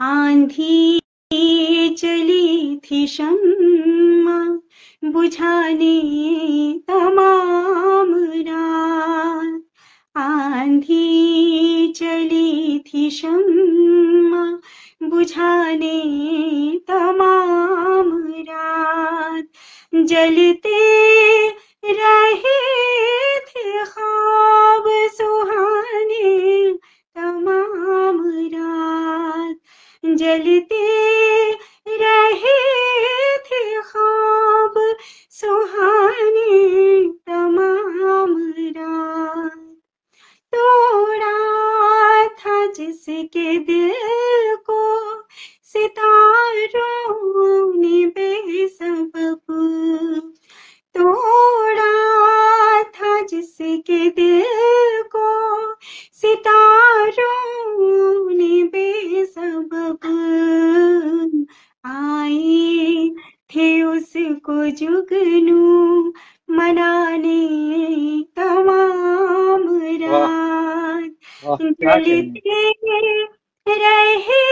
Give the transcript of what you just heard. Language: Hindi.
आंधी चली थी शम्मा बुझाने तमाम रात। आंधी चली थी शम्मा बुझाने तमाम रात। जलते रहे थे ख्वाब सुहाने तमाम रात। जलते रहे थे ख्वाब सुहाने तमाम रात। तोड़ा था जिसके दिल को सितारों ने बेसबब। तोड़ा था जिसके दिल को सितारों ने बेसबब। आए थे उसको जुगनू मनाने तमाम वाह रात। वाह, क्या कहने। जलते रहे